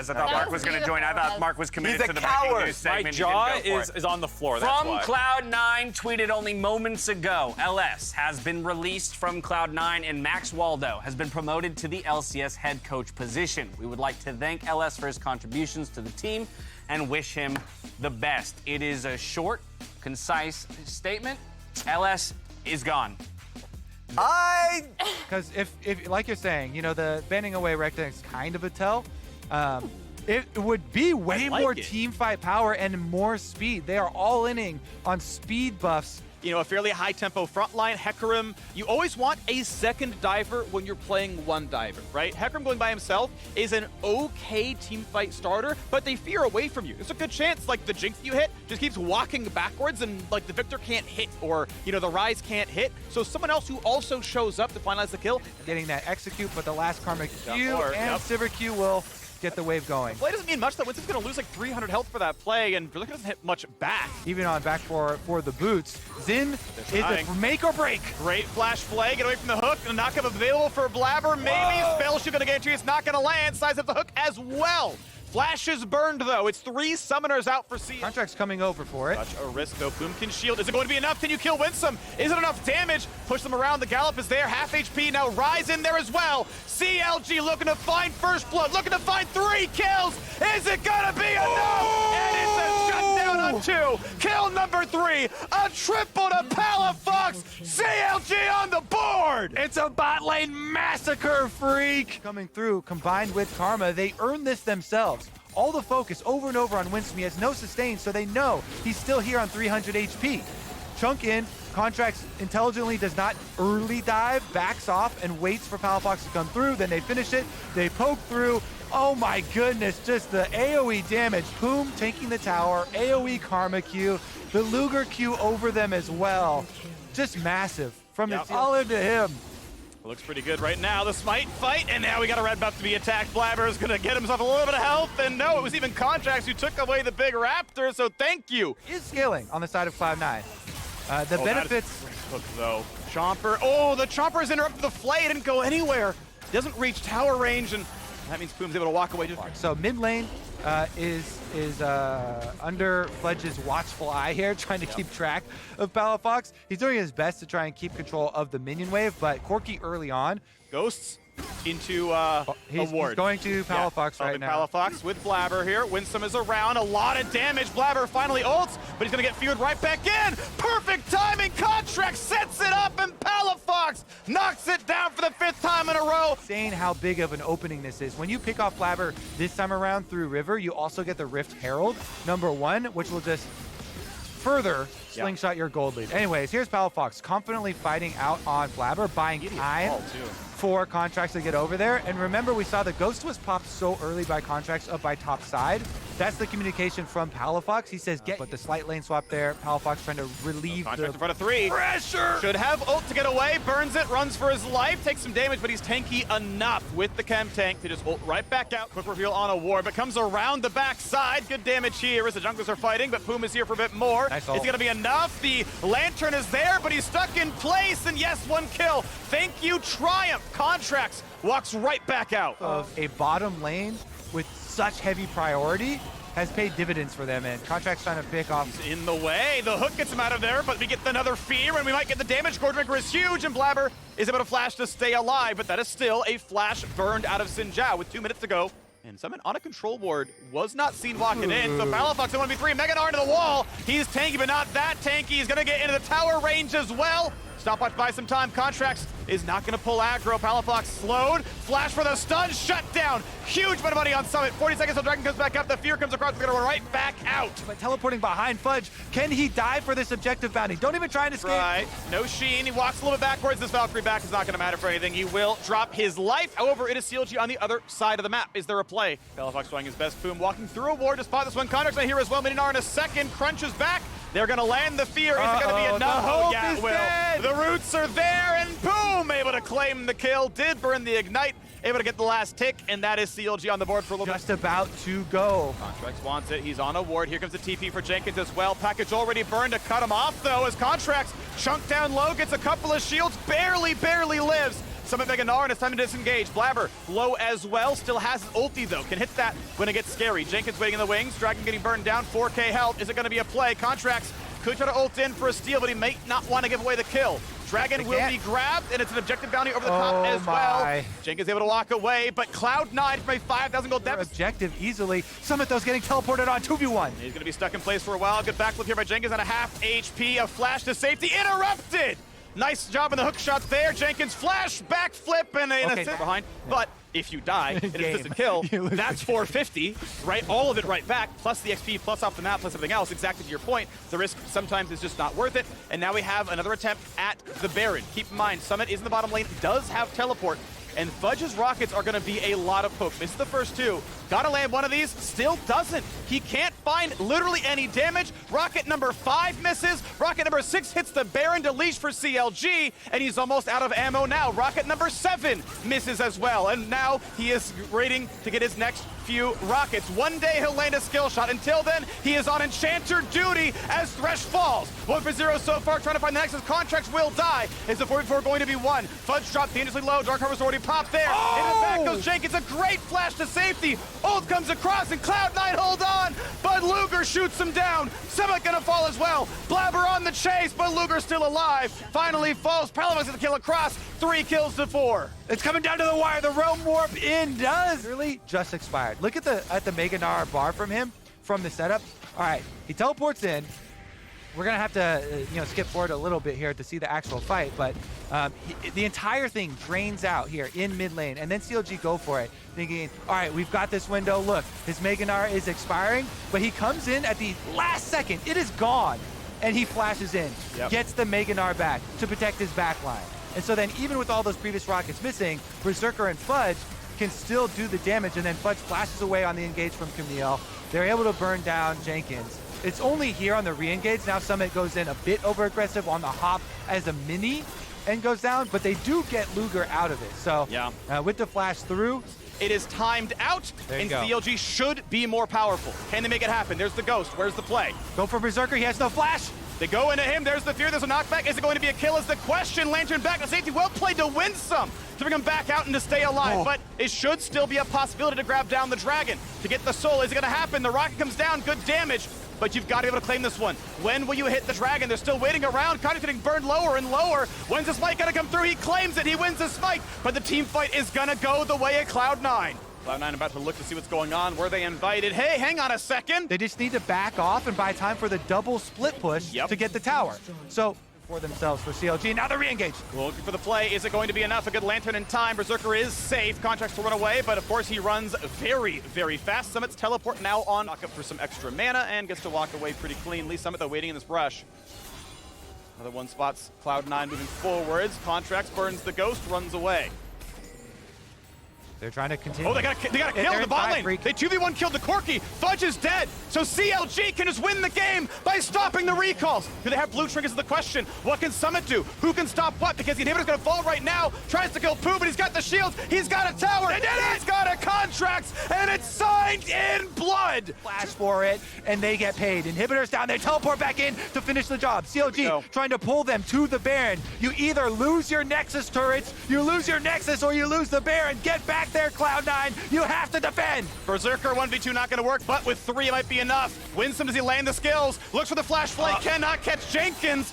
guys. I thought Mark was going to join. I thought Mark was committed to the breaking news segment. My jaw is on the floor. From Cloud9, tweeted only moments ago, LS has been released from Cloud9 and Max Waldo has been promoted to the LCS head coach position. We would like to thank LS for his contributions to the team and wish him the best. It is a short, concise statement. LS is gone. Because if like you're saying, you know, the bending away rectangle is kind of a tell. It would be way more team fight power and more speed. They are all inning on speed buffs. You know, a fairly high-tempo front line. Hecarim, you always want a second diver when you're playing one diver, right? Hecarim going by himself is an okay teamfight starter, but they fear away from you. There's a good chance, like, the Jinx you hit just keeps walking backwards and, like, the Victor can't hit or, you know, the Ryze can't hit. So someone else who also shows up to finalize the kill. Getting that execute, but the last Karma Q and Sivir Q will get the wave going. Play doesn't mean much, though. Winston's going to lose like 300 health for that play, and Berlica doesn't hit much back. Even on back for the boots. Xin is a make or break. Great flash play. Get away from the hook. And a knockup available for Blabber. Maybe Spell Shield going to guarantee it's not going to land. Size up the hook as well. Flash is burned, though. It's 3 summoners out for C. Contract's coming over for it. Such a risk, though. Boom can shield. Is it going to be enough? Can you kill Winsome? Is it enough damage? Push them around. The Gallop is there. Half HP. Now Ryze in there as well. CLG looking to find first blood. Looking to find 3 kills. Is it going to be enough? And it's a shutdown on 2. Kill number 3. A triple to Palafox. CLG on the board. It's a bot lane massacre, freak. Coming through, combined with Karma, they earn this themselves. All the focus over and over on Winsome. He has no sustain, so they know he's still here on 300 HP. Chunk in, Contracts intelligently does not early dive, backs off, and waits for Palafox to come through. Then they finish it, they poke through. Oh my goodness, just the AoE damage. Poom taking the tower, AoE Karma Q, the Luger Q over them as well. Just massive. From the all into him. Looks pretty good right now. The Smite fight, and now we got a red buff to be attacked. Blabber is gonna get himself a little bit of health, and no, it was even Contracts who took away the big raptor, so thank you. Is scaling on the side of Cloud9. The benefits. Hook though. Chomper. Oh, the Chomper's interrupted the flay. It didn't go anywhere. Doesn't reach tower range, and that means Poom's able to walk away. So mid lane is under Fledge's watchful eye here, trying to keep track of Palafox. He's doing his best to try and keep control of the minion wave, but Corki early on. Ghosts into a ward. He's going to Palafox right now. Palafox with Blabber here. Winsome is around. A lot of damage. Blabber finally ults, but he's going to get feared right back in. Perfect timing. Contract sets it up, and Palafox knocks it down for the 5th time in a row. Saying how big of an opening this is. When you pick off Blabber this time around through River, you also get the Rift Herald, #1, which will just further slingshot your gold lead. Anyways, here's Palafox confidently fighting out on Blabber, buying time for Contracts to get over there. And remember, we saw the Ghost was popped so early by Contracts up by top side. That's the communication from Palafox. He says, but the slight lane swap there. Palafox trying to relieve Contracts the in front of 3. pressure. Should have ult to get away. Burns it, runs for his life, takes some damage, but he's tanky enough with the chem tank to just ult right back out. Quick reveal on a ward, but comes around the backside. Good damage here as the junglers are fighting, but Poom is here for a bit more. Nice. Is it gonna be enough? The lantern is there, but he's stuck in place, and yes, 1 kill. Thank you, Triumph. Contracts walks right back out. Of a bottom lane with such heavy priority has paid dividends for them, and Contracts trying to pick off. He's in the way. The hook gets him out of there, but we get another fear, and we might get the damage. Gordrinker is huge, and Blabber is able to flash to stay alive, but that is still a flash burned out of Xin Zhao with 2 minutes to go. And Summon on a control ward was not seen walking in, so Palafox in 1v3, Mega Gnar into the wall. He's tanky, but not that tanky. He's gonna get into the tower range as well. Stopwatch buy some time. Contracts is not going to pull aggro. Palafox slowed. Flash for the stun. Shut down. Huge amount of money on Summit. 40 seconds till Dragon comes back up. The fear comes across. He's going to run right back out. But teleporting behind Fudge. Can he die for this objective bounty? Don't even try and escape. Right. No Sheen. He walks a little bit backwards. This Valkyrie back is not going to matter for anything. He will drop his life. However, it is CLG on the other side of the map. Is there a play? Palafox trying his best. Boom walking through a ward to spot this one. Contract's not here as well. Mininar in a second. Crunches back. They're going to land the fear. Is it going to be enough? Oh, yeah, it will. Dead. The roots are there, and boom! Able to claim the kill. Did burn the ignite. Able to get the last tick, and that is CLG on the board for a little bit. Just about to go. Contracts wants it. He's on a ward. Here comes the TP for Jenkins as well. Package already burned to cut him off, though, as Contracts chunk down low, gets a couple of shields, barely lives. Summit Mega Gnar, and it's time to disengage. Blabber low as well, still has his ulti though, can hit that when it gets scary. Jenkins waiting in the wings, Dragon getting burned down, 4k health. Is it going to be a play? Contracts could try to ult in for a steal, but he may not want to give away the kill. Dragon will be grabbed, and it's an objective bounty over the top as well. Jenkins able to walk away, but Cloud9 from a 5,000 gold deficit. Objective easily. Summit though's getting teleported on 2v1. He's going to be stuck in place for a while. Good backflip here by Jenkins at a half HP. A flash to safety. Interrupted! Nice job on the hook shots there. Jenkins flash, backflip, and an assist behind. But if you die in an assisted kill, that's 450, right? All of it right back, plus the XP, plus off the map, plus everything else. Exactly to your point. The risk sometimes is just not worth it. And now we have another attempt at the Baron. Keep in mind, Summit is in the bottom lane, does have teleport, and Fudge's rockets are going to be a lot of poke. Misses the first two. Gotta land one of these. Still doesn't. He can't find literally any damage. Rocket number 5 misses. Rocket number 6 hits the Baron to leash for CLG, and he's almost out of ammo now. Rocket number 7 misses as well, and now he is waiting to get his next few rockets. One day he'll land a skill shot. Until then, he is on Enchanter duty as Thresh falls. 1 for 0 so far, trying to find the Nexus. Contracts will die. Is the 4v4 going to be won? Fudge dropped dangerously low. Dark Harvest already popped there. In the back goes Jenkins. A great flash to safety. Ult comes across, and Cloud9 hold on, but Luger shoots him down. Summit gonna fall as well. Blabber on the chase, but Luger's still alive. Finally falls. Palamas gonna kill across. 3 kills to 4. It's coming down to the wire. The Realm Warp in does really just expired. Look at the Mega Gnar bar from him from the setup. All right, he teleports in. We're gonna have to skip forward a little bit here to see the actual fight, but the entire thing drains out here in mid lane, and then CLG go for it, thinking, all right, we've got this window. Look, his Mega Gnar is expiring, but he comes in at the last second. It is gone, and he flashes in, gets the Mega Gnar back to protect his backline. And so then even with all those previous rockets missing, Berserker and Fudge can still do the damage, and then Fudge flashes away on the engage from Camille. They're able to burn down Jenkins. It's only here on the re-engage. Now Summit goes in a bit over-aggressive on the hop as a mini and goes down, but they do get Luger out of it. So with the flash through, it is timed out, and CLG should be more powerful. Can they make it happen? There's the Ghost. Where's the play? Go for Berserker. He has no flash. They go into him. There's the fear. There's a knockback. Is it going to be a kill is the question. Lantern back to safety. Well played to win some, to bring him back out and to stay alive. But it should still be a possibility to grab down the Dragon. To get the soul, is it going to happen? The rocket comes down. Good damage. But you've got to be able to claim this one. When will you hit the Dragon? They're still waiting around. Connor's getting burned lower and lower. When's the smite going to come through? He claims it. He wins the smite. But the team fight is going to go the way of Cloud9. Cloud9 about to look to see what's going on. Were they invited? Hey, hang on a second. They just need to back off and buy time for the double split push to get the tower. So for themselves for CLG. Now the re-engage. Looking for the play. Is it going to be enough? A good Lantern in time. Berserker is safe. Contracts to run away, but of course he runs very, very fast. Summit's teleport now on. Knock up for some extra mana and gets to walk away pretty cleanly. Summit though waiting in this brush. Another one spots Cloud9 moving forwards. Contracts burns the Ghost, runs away. They're trying to continue. Oh, they got a kill in the bot lane. They 2v1 killed the Corki. Fudge is dead. So CLG can just win the game by stopping the recalls. Do they have blue triggers is the question. What can Summit do? Who can stop what? Because the inhibitor's going to fall right now. Tries to kill Pooh, but he's got the shields. He's got a tower. They did it! He's got a contract, and it's signed in blood. Flash for it, and they get paid. Inhibitors down. They teleport back in to finish the job. CLG trying to pull them to the Baron. You either lose your Nexus turrets, you lose your Nexus, or you lose the Baron. Get back there, Cloud9. You have to defend. Berserker 1v2 not going to work, but with 3 it might be enough. Winsome, does he land the skills? Looks for the flash flake, cannot catch Jenkins.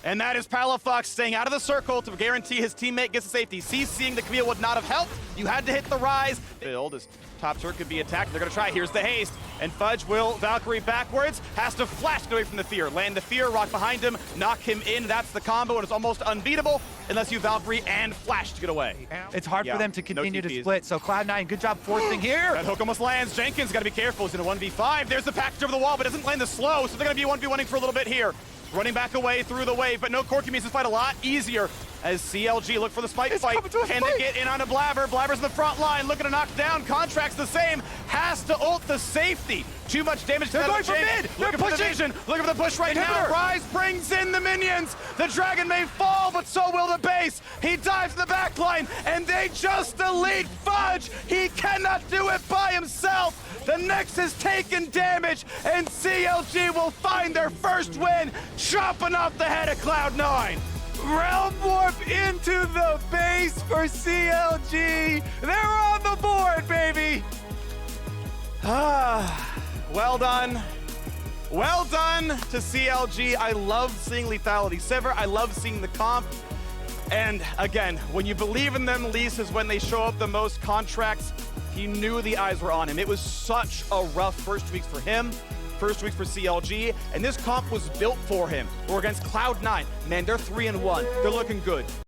And that is Palafox staying out of the circle to guarantee his teammate gets to safety. CCing the Camille would not have helped. You had to hit the rise. Build as top turret could be attacked. They're going to try. Here's the haste. And Fudge will Valkyrie backwards. Has to flash away from the fear. Land the fear, rock behind him, knock him in. That's the combo, and it's almost unbeatable unless you Valkyrie and flash to get away. It's hard for them to continue to split. So Cloud9, good job forcing here. That hook almost lands. Jenkins got to be careful. He's in a 1v5. There's the package over the wall, but doesn't land the slow, so they're going to be 1v1ing for a little bit here. Running back away through the wave, but no Corki makes this fight a lot easier as CLG look for the spike fight. Can they get in onto Blabber? Blabber's in the front line, looking to knock down. Contracts the same, has to ult the safety. Too much damage. They're going for mid. They're pushing. Looking for the push right now. Rise brings in the minions. The Dragon may fall, but so will the base. He dives in the back line, and they just elite Fudge. He cannot do it by himself. The Nexus taking damage, and CLG will find their first win, chopping off the head of Cloud9. Realm Warp into the base for CLG. They're on the board, baby. Well done. Well done to CLG. I love seeing Lethality Sever. I love seeing the comp. And again, when you believe in them least is when they show up the most. Contracts, he knew the eyes were on him. It was such a rough first weeks for him, first weeks for CLG, and this comp was built for him. We're against Cloud9. Man, they're 3-1. They're looking good.